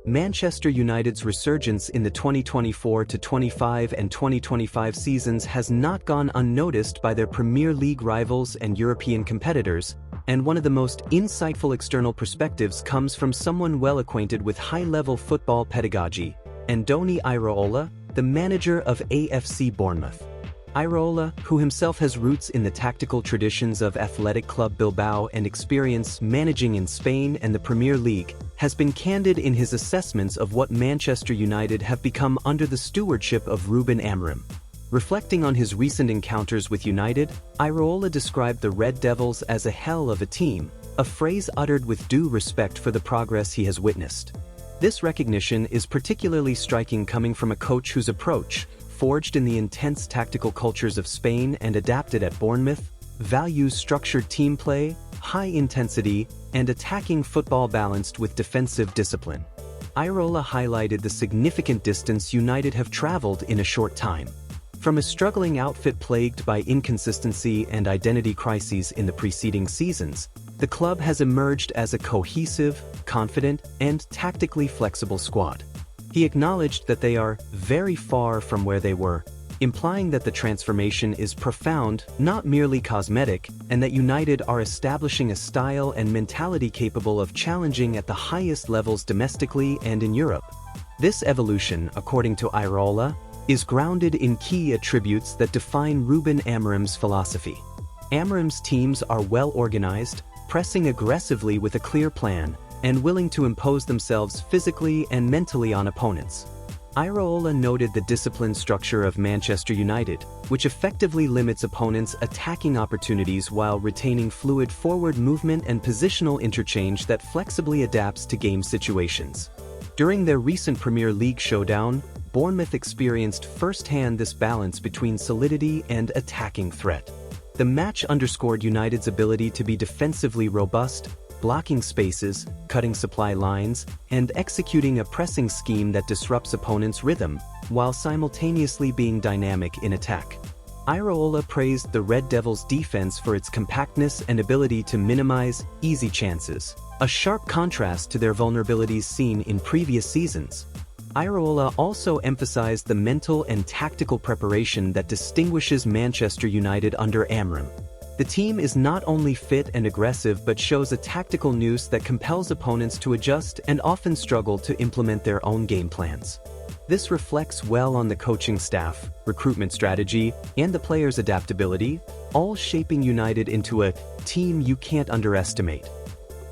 Manchester United's resurgence in the 2024-25 and 2025 seasons has not gone unnoticed by their Premier League rivals and European competitors, and one of the most insightful external perspectives comes from someone well acquainted with high-level football pedagogy, Andoni Iraola, the manager of AFC Bournemouth. Iraola, who himself has roots in the tactical traditions of Athletic Club Bilbao and experience managing in Spain and the Premier League, has been candid in his assessments of what Manchester United have become under the stewardship of Ruben Amorim. Reflecting on his recent encounters with United, Iraola described the Red Devils as a hell of a team, a phrase uttered with due respect for the progress he has witnessed. This recognition is particularly striking coming from a coach whose approach, forged in the intense tactical cultures of Spain and adapted at Bournemouth, values structured team play, high intensity, and attacking football balanced with defensive discipline. Iraola highlighted the significant distance United have traveled in a short time. From a struggling outfit plagued by inconsistency and identity crises in the preceding seasons, the club has emerged as a cohesive, confident, and tactically flexible squad. He acknowledged that they are very far from where they were, implying that the transformation is profound, not merely cosmetic, and that United are establishing a style and mentality capable of challenging at the highest levels domestically and in Europe. This evolution, according to Iraola, is grounded in key attributes that define Ruben Amorim's philosophy. Amorim's teams are well organized, pressing aggressively with a clear plan, and willing to impose themselves physically and mentally on opponents. Iraola noted the disciplined structure of Manchester United, which effectively limits opponents' attacking opportunities while retaining fluid forward movement and positional interchange that flexibly adapts to game situations. During their recent Premier League showdown, Bournemouth experienced firsthand this balance between solidity and attacking threat. The match underscored United's ability to be defensively robust, blocking spaces, cutting supply lines, and executing a pressing scheme that disrupts opponents' rhythm, while simultaneously being dynamic in attack. Iraola praised the Red Devils' defense for its compactness and ability to minimize easy chances, a sharp contrast to their vulnerabilities seen in previous seasons. Iraola also emphasized the mental and tactical preparation that distinguishes Manchester United under Amorim. The team is not only fit and aggressive but shows a tactical nous that compels opponents to adjust and often struggle to implement their own game plans. This reflects well on the coaching staff, recruitment strategy, and the players' adaptability, all shaping United into a team you can't underestimate.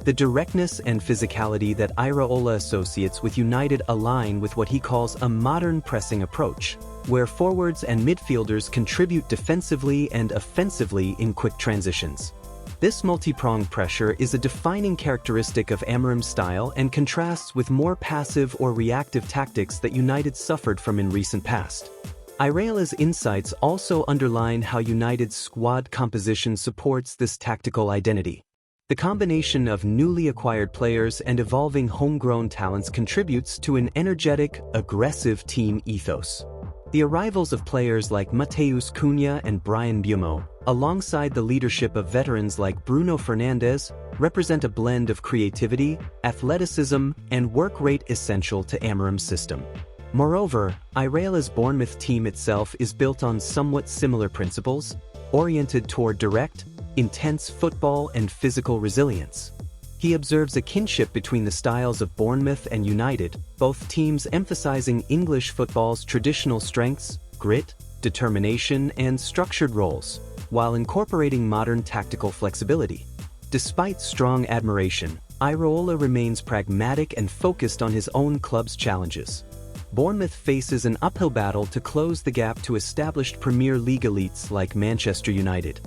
The directness and physicality that Iraola associates with United align with what he calls a modern pressing approach, where forwards and midfielders contribute defensively and offensively in quick transitions. This multi-pronged pressure is a defining characteristic of Amorim's style and contrasts with more passive or reactive tactics that United suffered from in recent past. Iraola's insights also underline how United's squad composition supports this tactical identity. The combination of newly acquired players and evolving homegrown talents contributes to an energetic, aggressive team ethos. The arrivals of players like Matheus Cunha and Bryan Mbeumo, alongside the leadership of veterans like Bruno Fernandes, represent a blend of creativity, athleticism, and work rate essential to Amorim's system. Moreover, Iraola's Bournemouth team itself is built on somewhat similar principles, oriented toward direct, intense football and physical resilience. He observes a kinship between the styles of Bournemouth and United, both teams emphasizing English football's traditional strengths, grit, determination, and structured roles, while incorporating modern tactical flexibility. Despite strong admiration, Iraola remains pragmatic and focused on his own club's challenges. Bournemouth faces an uphill battle to close the gap to established Premier League elites like Manchester United.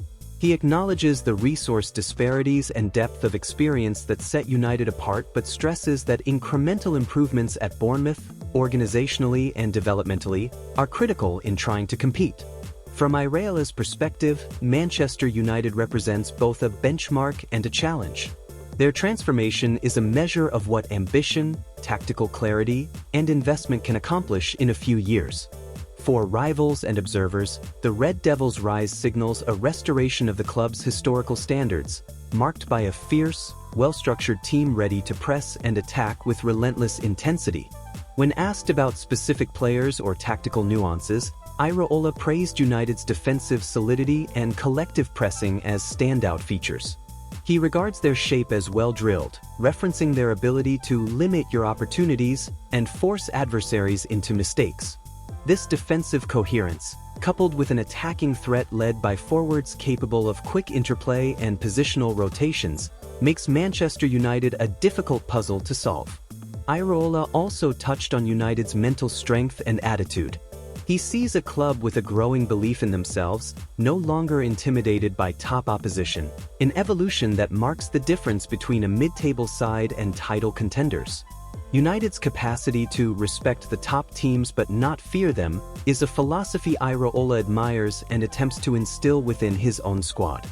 He acknowledges the resource disparities and depth of experience that set United apart but stresses that incremental improvements at Bournemouth, organizationally and developmentally, are critical in trying to compete. From Iraola's perspective, Manchester United represents both a benchmark and a challenge. Their transformation is a measure of what ambition, tactical clarity, and investment can accomplish in a few years. For rivals and observers, the Red Devils' rise signals a restoration of the club's historical standards, marked by a fierce, well-structured team ready to press and attack with relentless intensity. When asked about specific players or tactical nuances, Iraola praised United's defensive solidity and collective pressing as standout features. He regards their shape as well-drilled, referencing their ability to limit your opportunities and force adversaries into mistakes. This defensive coherence, coupled with an attacking threat led by forwards capable of quick interplay and positional rotations, makes Manchester United a difficult puzzle to solve. Iraola also touched on United's mental strength and attitude. He sees a club with a growing belief in themselves, no longer intimidated by top opposition, an evolution that marks the difference between a mid-table side and title contenders. United's capacity to respect the top teams but not fear them is a philosophy Iraola admires and attempts to instill within his own squad.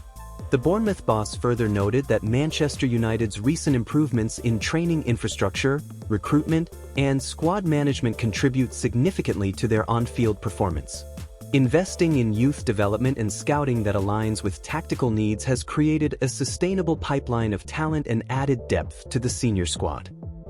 The Bournemouth boss further noted that Manchester United's recent improvements in training infrastructure, recruitment, and squad management contribute significantly to their on-field performance. Investing in youth development and scouting that aligns with tactical needs has created a sustainable pipeline of talent and added depth to the senior squad.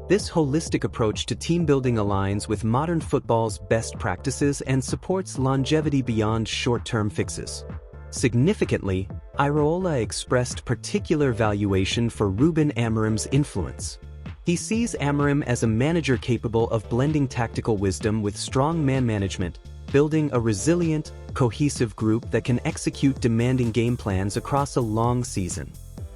This holistic approach to team building aligns with modern football's best practices and supports longevity beyond short-term fixes. Significantly, Iraola expressed particular valuation for Ruben Amorim's influence. He sees Amorim as a manager capable of blending tactical wisdom with strong man management, building a resilient, cohesive group that can execute demanding game plans across a long season.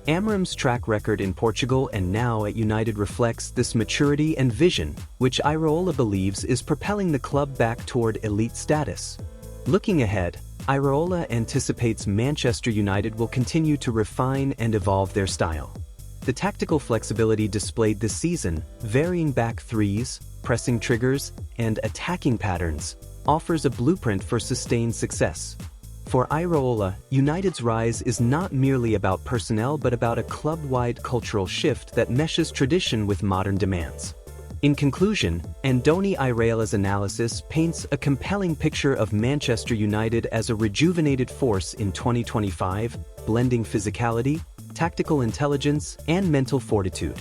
Amorim's track record in Portugal and now at United reflects this maturity and vision, which Iraola believes is propelling the club back toward elite status. Looking ahead, Iraola anticipates Manchester United will continue to refine and evolve their style. The tactical flexibility displayed this season, varying back threes, pressing triggers, and attacking patterns, offers a blueprint for sustained success. For Iraola, United's rise is not merely about personnel but about a club-wide cultural shift that meshes tradition with modern demands. In conclusion, Andoni Iraola's analysis paints a compelling picture of Manchester United as a rejuvenated force in 2025, blending physicality, tactical intelligence, and mental fortitude.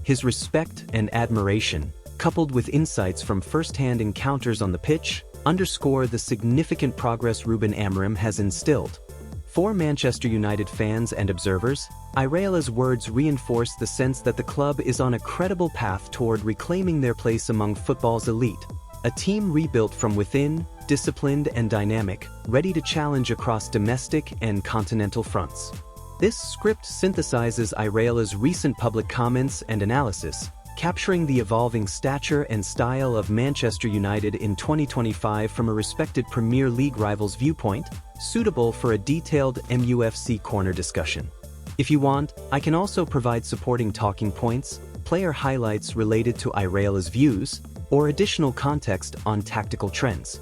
His respect and admiration, coupled with insights from first-hand encounters on the pitch, underscore the significant progress Ruben Amorim has instilled. For Manchester United fans and observers, Iraola's words reinforce the sense that the club is on a credible path toward reclaiming their place among football's elite, a team rebuilt from within, disciplined and dynamic, ready to challenge across domestic and continental fronts. This script synthesizes Iraola's recent public comments and analysis, capturing the evolving stature and style of Manchester United in 2025 from a respected Premier League rival's viewpoint, suitable for a detailed MUFC corner discussion. If you want, I can also provide supporting talking points, player highlights related to Iraola's views, or additional context on tactical trends.